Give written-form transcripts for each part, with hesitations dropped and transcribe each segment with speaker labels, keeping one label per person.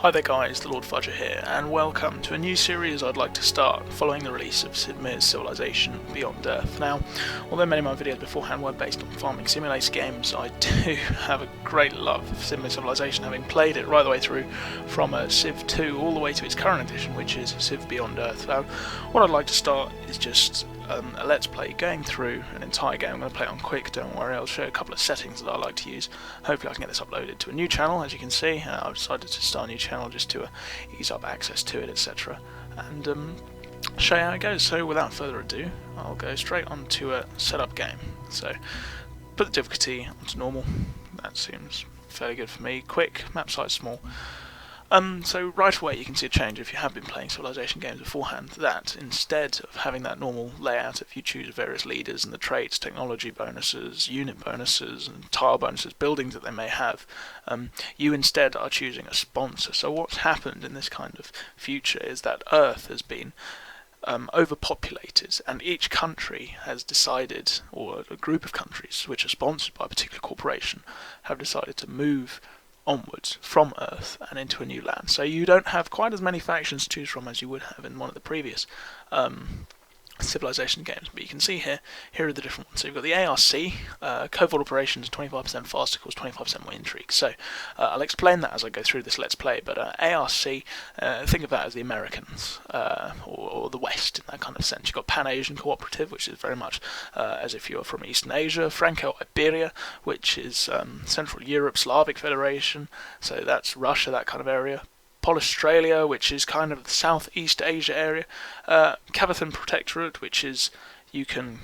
Speaker 1: Hi there guys, Thelordfudgea here, and welcome to a new series I'd like to start following the release of Sid Meier's Civilization Beyond Earth. Now, although many of my videos beforehand were based on farming simulator games, I do have a great love of Sid Meier's Civilization, having played it right the way through from Civ 2 all the way to its current edition, which is Civ Beyond Earth. Now, what I'd like to start is just a let's play going through an entire game. I'm going to play it on quick, don't worry, I'll show you a couple of settings that I like to use. Hopefully I can get this uploaded to a new channel. As you can see, I've decided to start a new channel just to ease up access to it, etc. and show you how it goes. So without further ado, I'll go straight on to a setup game. So put the difficulty onto normal, that seems fairly good for me. Quick, map size small. So right away you can see a change if you have been playing Civilization games beforehand, that instead of having that normal layout, if you choose various leaders and the traits, technology bonuses, unit bonuses and tile bonuses, buildings that they may have, you instead are choosing a sponsor. So what's happened in this kind of future is that Earth has been overpopulated, and each country has decided, or a group of countries which are sponsored by a particular corporation, have decided to move onwards from Earth and into a new land. So you don't have quite as many factions to choose from as you would have in one of the previous Civilization games, but you can see here are the different ones. So you've got the ARC, covert operations, 25% faster, equals 25% more intrigue. So I'll explain that as I go through this let's play, but ARC, think of that as the Americans, or the West in that kind of sense. You've got Pan-Asian Cooperative, which is very much as if you're from Eastern Asia, Franco-Iberia, which is Central Europe, Slavic Federation, so that's Russia, that kind of area. Australia, which is kind of the Southeast Asia area, Cavithan Protectorate, which is, you can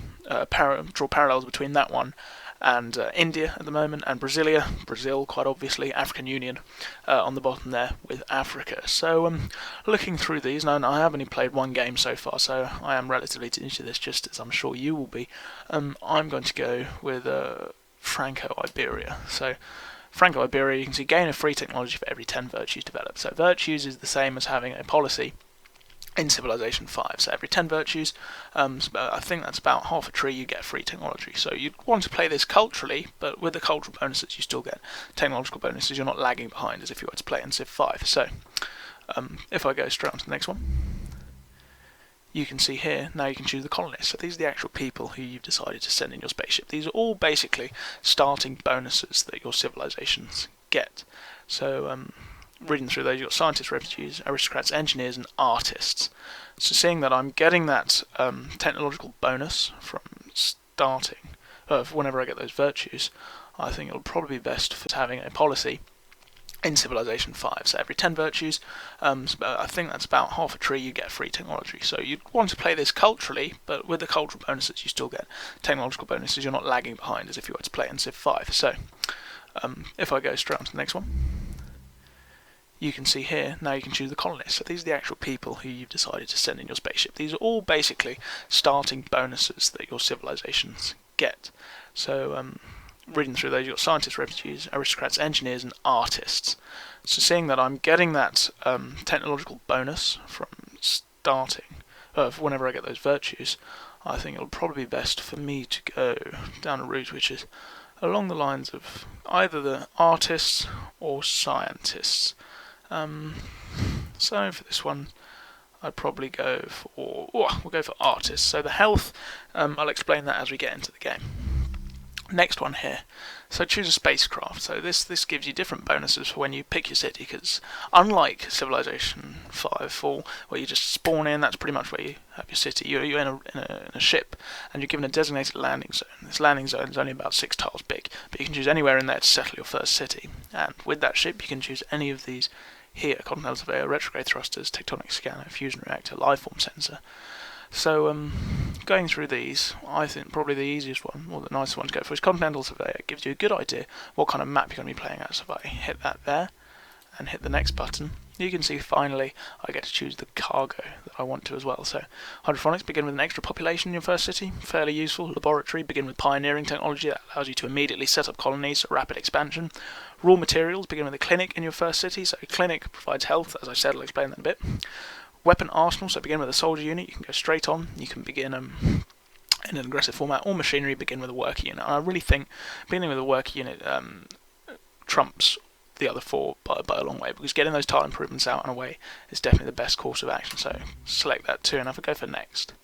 Speaker 1: draw parallels between that one and India at the moment, and Brazil quite obviously, African Union on the bottom there with Africa. So looking through these, now I have only played one game so far, so I am relatively new to this, just as I'm sure you will be. I'm going to go with Franco-Iberia. So Franco-Iberia, you can see gain of free technology for every 10 virtues developed. So virtues is the same as having a policy in Civilization 5. So every 10 virtues, I think that's about half a tree, you get free technology. So you'd want to play this culturally, but with the cultural bonuses you still get technological bonuses. You're not lagging behind as if you were to play in Civ 5. So if I go straight on to the next one, you can see here, now you can choose the colonists. So these are the actual people who you've decided to send in your spaceship. These are all basically starting bonuses that your civilizations get. So reading through those, you've got scientists, refugees, aristocrats, engineers and artists. So seeing that I'm getting that technological bonus from starting, whenever I get those virtues, I think it'll probably be best for having a policy in Civilization 5. So every 10 virtues, I think that's about half a tree, you get free technology. So you'd want to play this culturally, but with the cultural bonuses you still get technological bonuses. You're not lagging behind as if you were to play in Civ 5. So if I go straight on to the next one, you can see here, now you can choose the colonists. So these are the actual people who you've decided to send in your spaceship. These are all basically starting bonuses that your civilizations get. So reading through those, you've got scientists, refugees, aristocrats, engineers and artists. So seeing that I'm getting that technological bonus from starting, whenever I get those virtues, I think it'll probably be best for me to go down a route which is along the lines of either the artists or scientists. So for this one, I'd probably go for, we'll go for artists. So the health, I'll explain that as we get into the game. Next one here, so choose a spacecraft. So this gives you different bonuses for when you pick your city, because unlike Civilization 5 Fall, where you just spawn in, that's pretty much where you have your city. You're in a ship, and you're given a designated landing zone. This landing zone is only about 6 tiles big, but you can choose anywhere in there to settle your first city. And with that ship, you can choose any of these here: continental surveyor, retrograde thrusters, tectonic scanner, fusion reactor, lifeform sensor. So going through these, I think probably the easiest one, or the nicest one to go for, is Continental Surveyor. It gives you a good idea what kind of map you're going to be playing at. So if I hit that there, and hit the next button, you can see finally I get to choose the cargo that I want to as well. So hydroponics, begin with an extra population in your first city, fairly useful. Laboratory, begin with pioneering technology that allows you to immediately set up colonies for rapid expansion. Raw materials, begin with a clinic in your first city. So clinic provides health, as I said, I'll explain that in a bit. Weapon arsenal, so begin with a soldier unit, you can go straight on, you can begin in an aggressive format, or machinery, begin with a worker unit. And I really think beginning with a worker unit trumps the other 4 by a long way, because getting those tile improvements out and away is definitely the best course of action. So select that too, and if I go for next.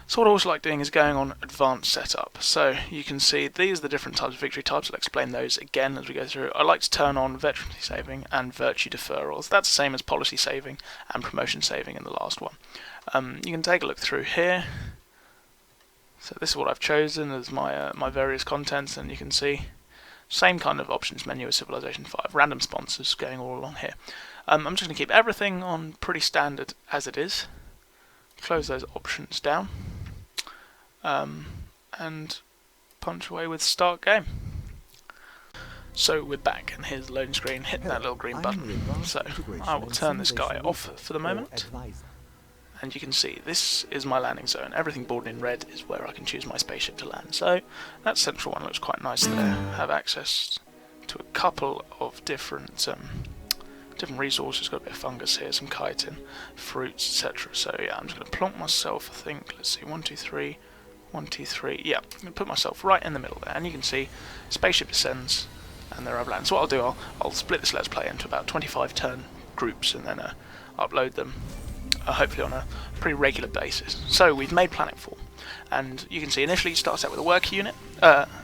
Speaker 1: So what I also like doing is going on advanced setup. So you can see these are the different types of victory types. I'll explain those again as we go through. I like to turn on veterancy saving and virtue deferrals. That's the same as policy saving and promotion saving in the last one. You can take a look through here. So this is what I've chosen as my my various contents, and you can see same kind of options menu as Civilization 5. Random sponsors going all along here. I'm just going to keep everything on pretty standard as it is. Close those options down. And punch away with start game. So we're back, and here's the loading screen. Hit that little green button. So I will turn this guy off for the moment, and you can see this is my landing zone. Everything bordered in red is where I can choose my spaceship to land. So that central one looks quite nice there. Have access to a couple of different resources. Got a bit of fungus here, some chitin, fruits, etc. So yeah, I'm just going to plonk myself, I think, let's see, 1, 2, 3, 1, 2, 3, yeah, I'm going to put myself right in the middle there, and you can see spaceship descends, and there I've landed. So what I'll do, I'll split this Let's Play into about 25 turn groups, and then upload them, hopefully on a pretty regular basis. So we've made Planet 4, and you can see initially it starts out with a worker unit,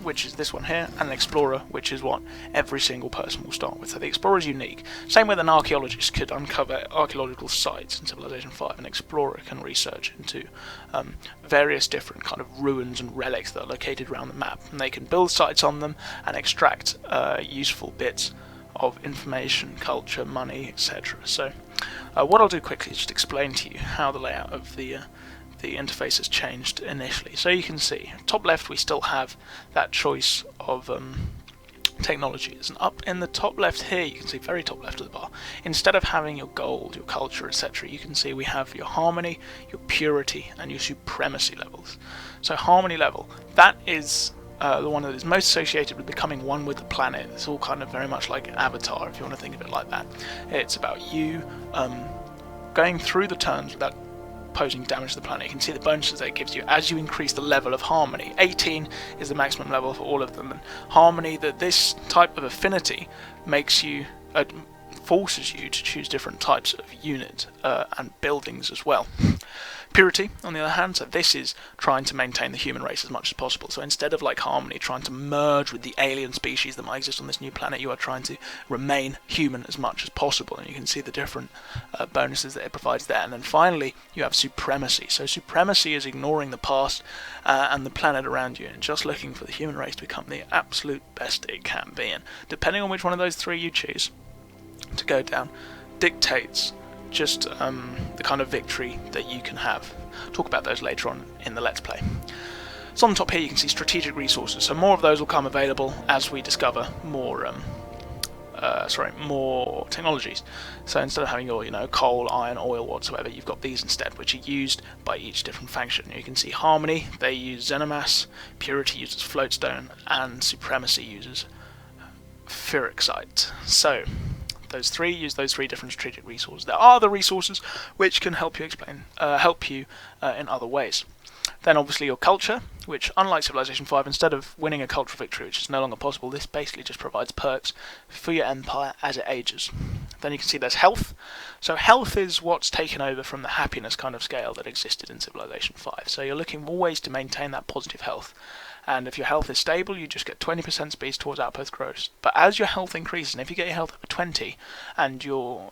Speaker 1: which is this one here, and an explorer, which is what every single person will start with. So the explorer is unique. Same with an archaeologist could uncover archaeological sites in Civilization 5. An explorer can research into various different kind of ruins and relics that are located around the map, and they can build sites on them and extract useful bits of information, culture, money, etc. So what I'll do quickly is just explain to you how the layout of the interface has changed initially. So you can see, top left we still have that choice of technologies, and up in the top left here, you can see very top left of the bar, instead of having your gold, your culture, etc., you can see we have your harmony, your purity, and your supremacy levels. So harmony level, that is the one that is most associated with becoming one with the planet. It's all kind of very much like Avatar, if you want to think of it like that. It's about you going through the turns without posing damage to the planet. You can see the bonuses that it gives you as you increase the level of harmony. 18 is the maximum level for all of them, and harmony, that this type of affinity makes you forces you to choose different types of unit and buildings as well. Purity, on the other hand, so this is trying to maintain the human race as much as possible. So instead of, like harmony, trying to merge with the alien species that might exist on this new planet, you are trying to remain human as much as possible, and you can see the different bonuses that it provides there. And then finally, you have supremacy. So supremacy is ignoring the past and the planet around you, and just looking for the human race to become the absolute best it can be. And depending on which one of those three you choose to go down, dictates just the kind of victory that you can have. Talk about those later on in the Let's Play. So on the top here you can see strategic resources, so more of those will come available as we discover more more technologies. So instead of having your coal, iron, oil, whatsoever, you've got these instead, which are used by each different faction. You can see harmony, they use xenomass, purity uses floatstone, and supremacy uses pyrrhexite. So those three use those three different strategic resources. There are other resources which can help you in other ways. Then obviously your culture, which unlike Civilization 5, instead of winning a cultural victory, which is no longer possible, this basically just provides perks for your empire as it ages. Then you can see there's health. So health is what's taken over from the happiness kind of scale that existed in Civilization 5. So you're looking always to maintain that positive health. And if your health is stable, you just get 20% speed towards outpost growth. But as your health increases, and if you get your health over 20, and your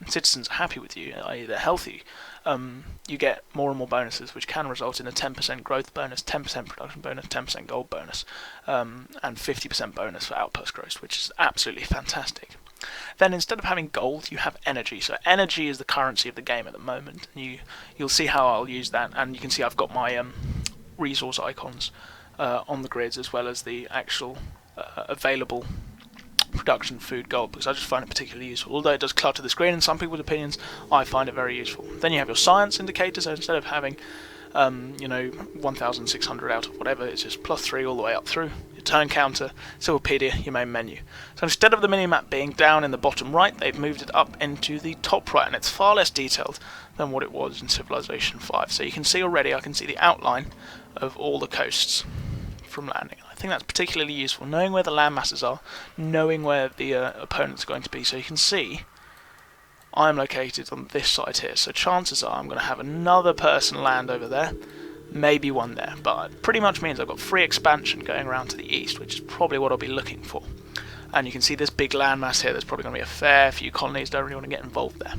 Speaker 1: citizens are happy with you, i.e. they're healthy, you get more and more bonuses, which can result in a 10% growth bonus, 10% production bonus, 10% gold bonus, and 50% bonus for outpost growth, which is absolutely fantastic. Then instead of having gold, you have energy. So energy is the currency of the game at the moment. You'll see how I'll use that, and you can see I've got my resource icons on the grids, as well as the actual available production food gold, because I just find it particularly useful. Although it does clutter the screen in some people's opinions, I find it very useful. Then you have your science indicator, so instead of having 1,600 out of whatever, it's just +3 all the way up through. Your turn counter, Silverpedia, your main menu. So instead of the minimap being down in the bottom right, they've moved it up into the top right, and it's far less detailed than what it was in Civilization 5. So you can see already, I can see the outline of all the coasts from landing. I think that's particularly useful, knowing where the land masses are, knowing where the opponents are going to be. So you can see I'm located on this side here, so chances are I'm going to have another person land over there, maybe one there, but it pretty much means I've got free expansion going around to the east, which is probably what I'll be looking for. And you can see this big landmass here, there's probably going to be a fair few colonies, don't really want to get involved there.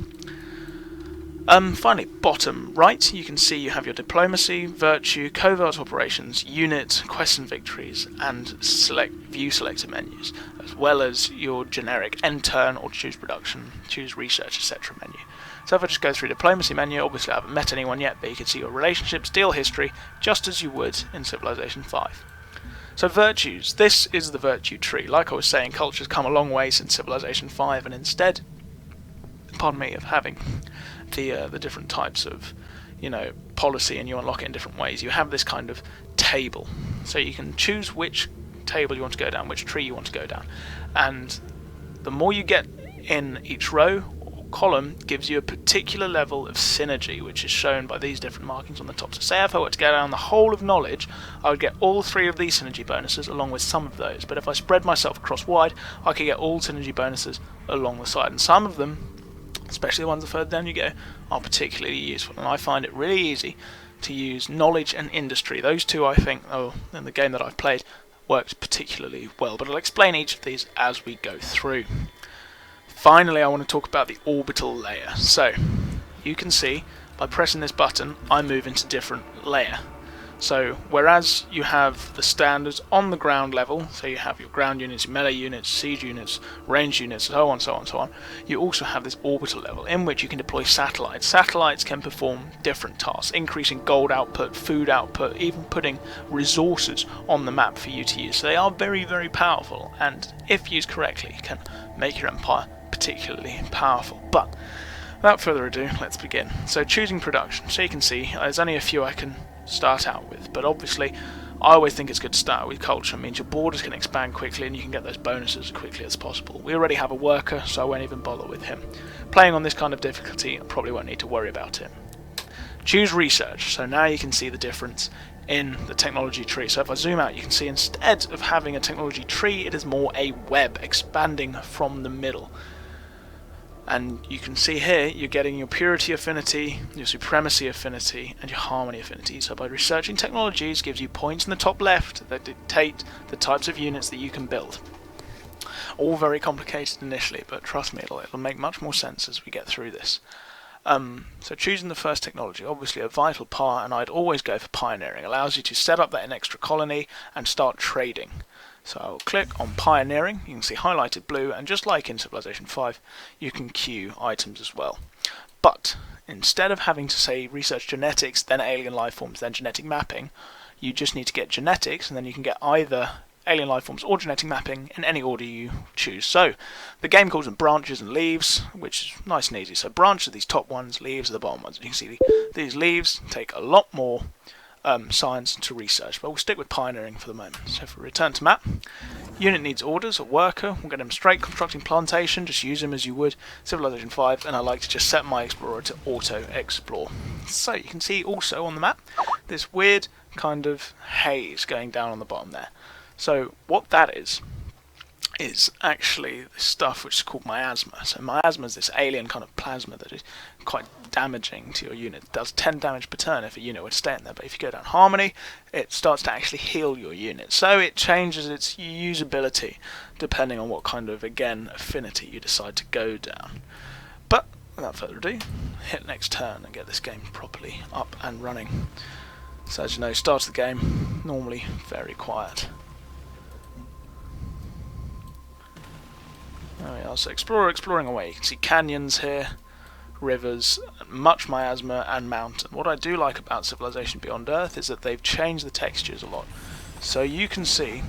Speaker 1: Finally, bottom right, you can see you have your diplomacy, virtue, covert operations, unit, quest and victories, and view selector menus, as well as your generic end turn or choose production, choose research, etc. menu. So if I just go through diplomacy menu, obviously I haven't met anyone yet, but you can see your relationships, deal history, just as you would in Civilization 5. So virtues, this is the virtue tree. Like I was saying, culture's come a long way since Civilization 5, and instead, pardon me, of having the different types of, policy, and you unlock it in different ways, you have this kind of table. So you can choose which table you want to go down, which tree you want to go down, and the more you get in each row or column gives you a particular level of synergy, which is shown by these different markings on the top. So say if I were to go down the whole of knowledge, I would get all 3 of these synergy bonuses along with some of those, but if I spread myself across wide, I could get all synergy bonuses along the side, and some of them, especially the ones the further down you go, are particularly useful, and I find it really easy to use knowledge and industry. Those two, I think, in the game that I've played, worked particularly well, but I'll explain each of these as we go through. Finally, I want to talk about the orbital layer. So you can see by pressing this button I move into different layer. So whereas you have the standards on the ground level, so you have your ground units, your melee units, siege units, range units, so on, so on, so on, you also have this orbital level in which you can deploy satellites. Satellites can perform different tasks, increasing gold output, food output, even putting resources on the map for you to use. So they are very, very powerful, and if used correctly, can make your empire particularly powerful. But without further ado, let's begin. So choosing production. So you can see there's only a few I can start out with, but obviously I always think it's good to start with culture. It means your borders can expand quickly and you can get those bonuses as quickly as possible. We already have a worker, so I won't even bother with him. Playing on this kind of difficulty, I probably won't need to worry about it. Choose research. So now you can see the difference in the technology tree. So if I zoom out, you can see instead of having a technology tree, it is more a web expanding from the middle. And you can see here you're getting your purity affinity, your supremacy affinity, and your harmony affinity. So by researching technologies gives you points in the top left that dictate the types of units that you can build. All very complicated initially, but trust me, it'll make much more sense as we get through this. So choosing the first technology, obviously a vital part, and I'd always go for pioneering. It allows you to set up that extra colony and start trading. So I'll click on Pioneering, you can see highlighted blue, and just like in Civilization 5, you can queue items as well. But instead of having to say research genetics, then alien life forms, then genetic mapping, you just need to get genetics, and then you can get either alien life forms or genetic mapping in any order you choose. So the game calls them branches and leaves, which is nice and easy. So branches are these top ones, leaves are the bottom ones. You can see these leaves take a lot more science to research, but we'll stick with pioneering for the moment. So if we return to map, unit needs orders, a worker, we'll get him straight constructing plantation, just use him as you would Civilization 5, and I like to just set my explorer to auto explore. So you can see also on the map this weird kind of haze going down on the bottom there. So what that is actually this stuff which is called miasma. So miasma is this alien kind of plasma that is quite damaging to your unit. It does 10 damage per turn if a unit would stay in there, but if you go down harmony, it starts to actually heal your unit. So it changes its usability depending on what kind of, again, affinity you decide to go down. But without further ado, hit next turn and get this game properly up and running. So as you know, start of the game, normally very quiet. There we are, so exploring away. You can see canyons here, rivers, much miasma and mountain. What I do like about Civilization Beyond Earth is that they've changed the textures a lot. So you can see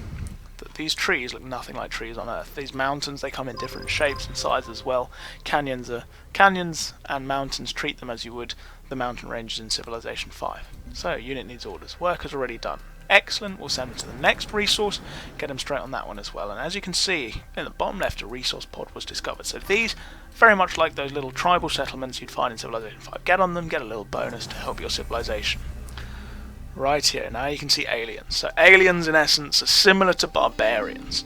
Speaker 1: that these trees look nothing like trees on Earth. These mountains, they come in different shapes and sizes as well. Canyons and mountains, treat them as you would the mountain ranges in Civilization 5. So unit needs orders. Work is already done. Excellent, we'll send them to the next resource, get them straight on that one as well. And as you can see, in the bottom left, a resource pod was discovered. So these, very much like those little tribal settlements you'd find in Civilization 5. Get on them, get a little bonus to help your civilization. right here. Now you can see aliens. So aliens in essence are similar to barbarians,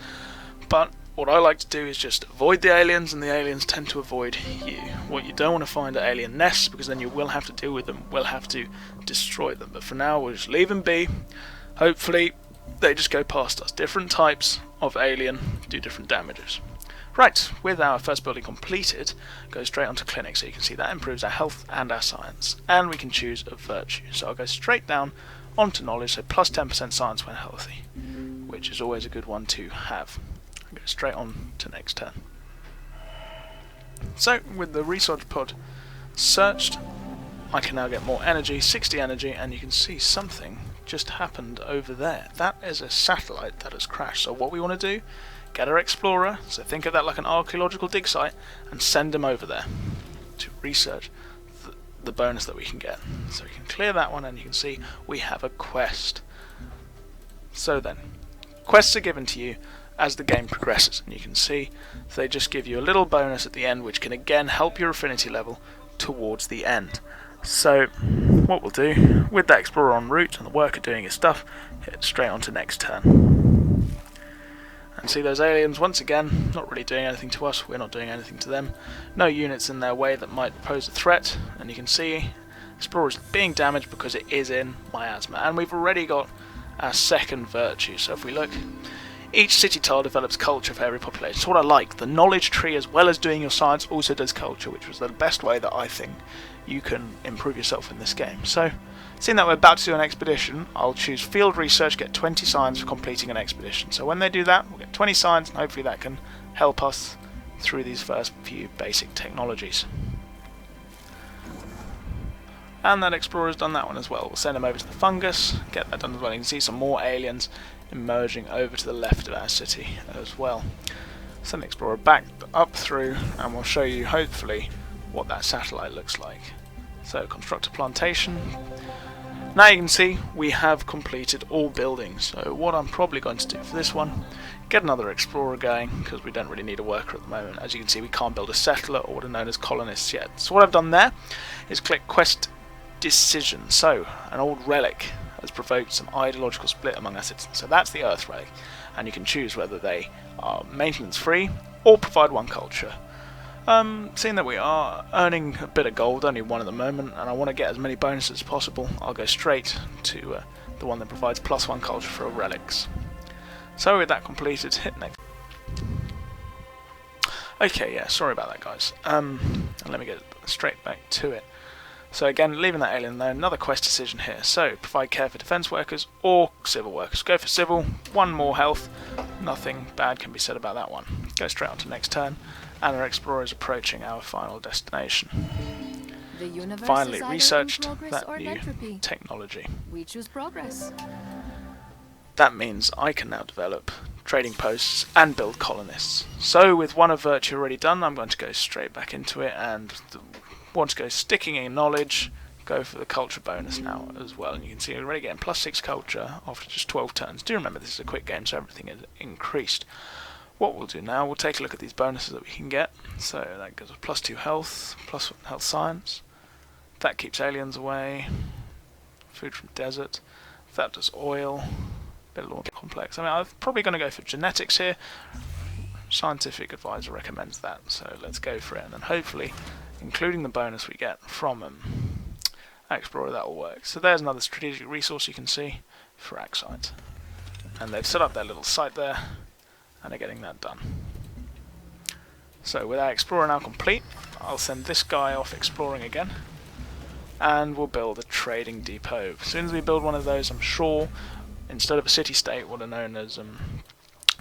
Speaker 1: but what I like to do is just avoid the aliens, and the aliens tend to avoid you. What you don't want to find are alien nests, because then you will have to deal with them, will have to destroy them. But for now, we'll just leave them be. Hopefully, they just go past us. Different types of alien do different damages. Right, with our first building completed, go straight onto clinic. So you can see that improves our health and our science. And we can choose a virtue. So I'll go straight down onto knowledge, so plus 10% science when healthy, which is always a good one to have. Go straight on to next turn. So with the research pod searched, I can now get more energy, 60 energy, and you can see something just happened over there. That is a satellite that has crashed. So what we want to do, get our explorer, so think of that like an archaeological dig site, and send him over there to research the bonus that we can get. So we can clear that one, and you can see we have a quest. So then, quests are given to you as the game progresses, and you can see they just give you a little bonus at the end, which can again help your affinity level towards the end. So what we'll do, with that explorer en route and the worker doing his stuff, hit straight on to next turn. And see those aliens once again not really doing anything to us, we're not doing anything to them. No units in their way that might pose a threat, and you can see explorer is being damaged because it is in miasma, and we've already got our second virtue. So if we look, each city tile develops culture for every population. So what I like, the knowledge tree as well as doing your science also does culture, which was the best way that I think you can improve yourself in this game. So, seeing that we're about to do an expedition, I'll choose field research, get 20 science for completing an expedition. So when they do that, we'll get 20 science, and hopefully that can help us through these first few basic technologies. And that explorer's done that one as well. We'll send him over to the fungus, get that done as well. You can see some more aliens emerging over to the left of our city as well. Send the explorer back up through, and we'll show you hopefully what that satellite looks like. So construct a plantation. Now you can see we have completed all buildings. So what I'm probably going to do for this one, get another explorer going, because we don't really need a worker at the moment. As you can see, we can't build a settler or what are known as colonists yet. So what I've done there is click quest decision. So an old relic has provoked some ideological split among our citizens. So that's the Earth relic, and you can choose whether they are maintenance free or provide one culture. Seeing that we are earning a bit of gold, only one at the moment, and I want to get as many bonuses as possible, I'll go straight to the one that provides plus one culture for relics. So with that completed, hit next. Okay, yeah, sorry about that, guys. And let me get straight back to it. So again, leaving that alien there, another quest decision here. So, provide care for defence workers or civil workers. Go for civil, one more health, nothing bad can be said about that one. Go straight on to next turn, and our explorer is approaching our final destination. Finally researched that new technology.
Speaker 2: We choose progress.
Speaker 1: That means I can now develop trading posts and build colonists. So with one of virtue already done, I'm going to go straight back into it, and want to go sticking in knowledge, go for the culture bonus now as well. And you can see we're already getting plus 6 culture after just 12 turns. Do remember this is a quick game, so everything is increased. What we'll do now, we'll take a look at these bonuses that we can get. So that gives us plus 2 health, plus 1 health science. That keeps aliens away. Food from desert. That does oil. A bit more complex. I mean, I'm probably going to go for genetics here. Scientific advisor recommends that, so let's go for it. And then hopefully, including the bonus we get from Explorer, that will work. So there's another strategic resource you can see for Axite. And they've set up their little site there, and they're getting that done. So with our Explorer now complete, I'll send this guy off exploring again, and we'll build a trading depot. As soon as we build one of those, I'm sure, instead of a city-state, what are known as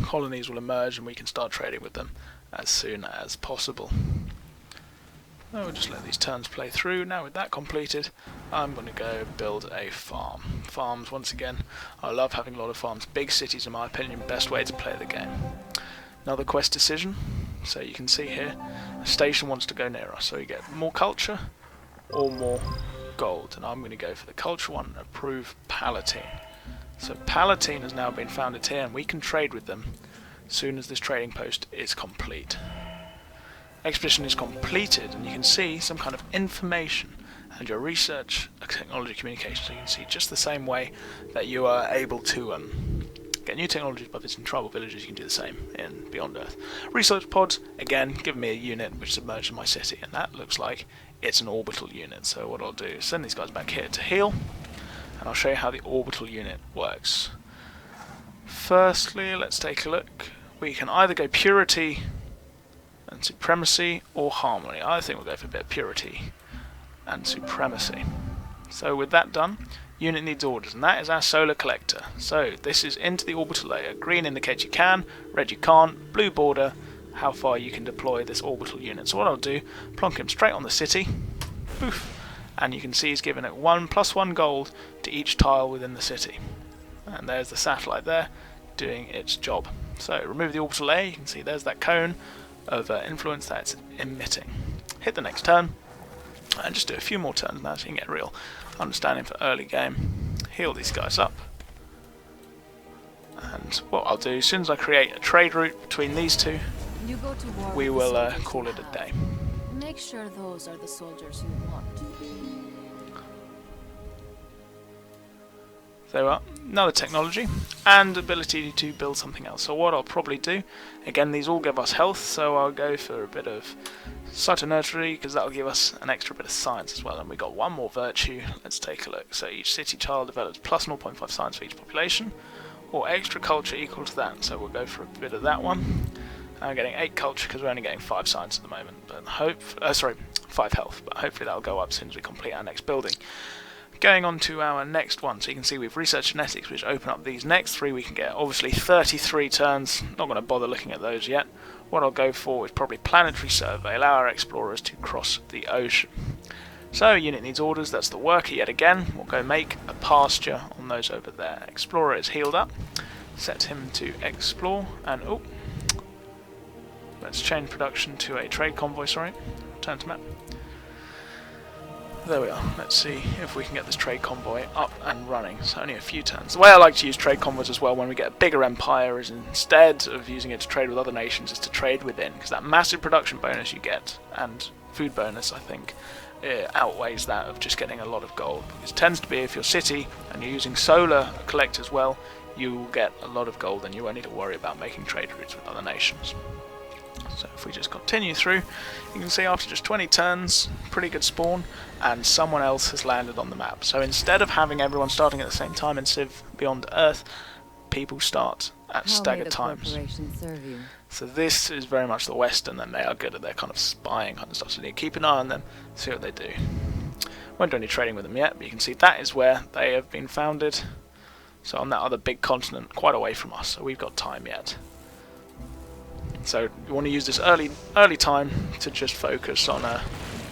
Speaker 1: colonies will emerge, and we can start trading with them as soon as possible. We'll just let these turns play through. Now with that completed, I'm going to go build a farm. Farms, once again, I love having a lot of farms. Big cities, in my opinion, best way to play the game. Another quest decision. So you can see here, a station wants to go near us, so you get more culture or more gold. And I'm going to go for the culture one and approve Palatine. So Palatine has now been founded here, and we can trade with them as soon as this trading post is complete. Expedition is completed, and you can see some kind of information and your research technology communication. So you can see just the same way that you are able to get new technologies by visiting tribal villages, you can do the same in Beyond Earth. Research pods, again, give me a unit which submerged in my city, and that looks like it's an orbital unit. So what I'll do is send these guys back here to heal, and I'll show you how the orbital unit works. Firstly, let's take a look. We can either go purity and supremacy or harmony. I think we'll go for a bit of purity and supremacy. So with that done, unit needs orders, and that is our solar collector. So this is into the orbital layer. Green indicates you can, red you can't, blue border how far you can deploy this orbital unit. So what I'll do, plonk him straight on the city, poof, and you can see he's given it 1+1 gold to each tile within the city. And there's the satellite there doing its job. So remove the orbital layer, you can see there's that cone of influence that it's emitting. Hit the next turn, and just do a few more turns now so you can get a real understanding for early game. Heal these guys up, and what I'll do, as soon as I create a trade route between these two, we will call it a day.
Speaker 2: Make sure those are the soldiers you want.
Speaker 1: There we are, another technology and ability to build something else. So what I'll probably do, again these all give us health, so I'll go for a bit of cytonursery because that'll give us an extra bit of science as well. And we got one more virtue. Let's take a look. So each city child develops plus 0.5 science for each population, or extra culture equal to that. So we'll go for a bit of that one. I'm getting 8 culture because we're only getting 5 science at the moment, but 5 health. But hopefully that'll go up as soon as we complete our next building. Going on to our next one, so you can see we've researched genetics, which open up these next 3 we can get. Obviously 33 turns, not going to bother looking at those yet. What I'll go for is probably planetary survey, allow our explorers to cross the ocean. So unit needs orders, that's the worker yet again. We'll go make a pasture on those over there. Explorer is healed up, set him to explore, and let's change production to a trade convoy, turn to map. There we are. Let's see if we can get this trade convoy up and running. It's only a few turns. The way I like to use trade convoys as well when we get a bigger empire is, instead of using it to trade with other nations, is to trade within, because that massive production bonus you get and food bonus, I think, outweighs that of just getting a lot of gold. Because it tends to be, if you're city and you're using solar collect as well, you will get a lot of gold and you won't need to worry about making trade routes with other nations. So if we just continue through, you can see after just 20 turns, pretty good spawn, and someone else has landed on the map. So instead of having everyone starting at the same time in Civ Beyond Earth, people start at staggered times. So this is very much the Western, and they are good at their kind of spying kind of stuff, so you need to keep an eye on them, see what they do. Won't do any trading with them yet, but you can see that is where they have been founded. So on that other big continent, quite away from us, so we've got time yet. So you want to use this early time to just focus on a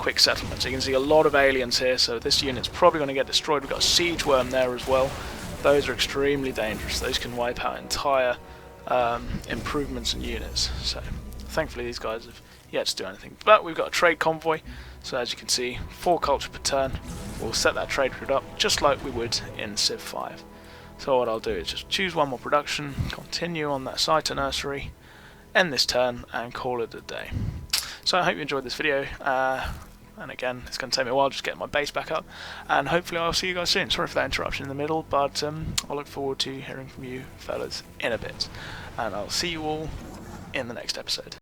Speaker 1: quick settlement. So you can see a lot of aliens here, so this unit's probably going to get destroyed. We've got a siege worm there as well. Those are extremely dangerous. Those can wipe out entire improvements and units. So thankfully these guys have yet to do anything. But we've got a trade convoy, so as you can see, 4 culture per turn. We'll set that trade route up just like we would in Civ 5. So what I'll do is just choose one more production, continue on that cytonursery, end this turn and call it a day. So I hope you enjoyed this video, and again it's going to take me a while just getting my base back up, and hopefully I'll see you guys soon. Sorry for that interruption in the middle, but I look forward to hearing from you fellas in a bit, and I'll see you all in the next episode.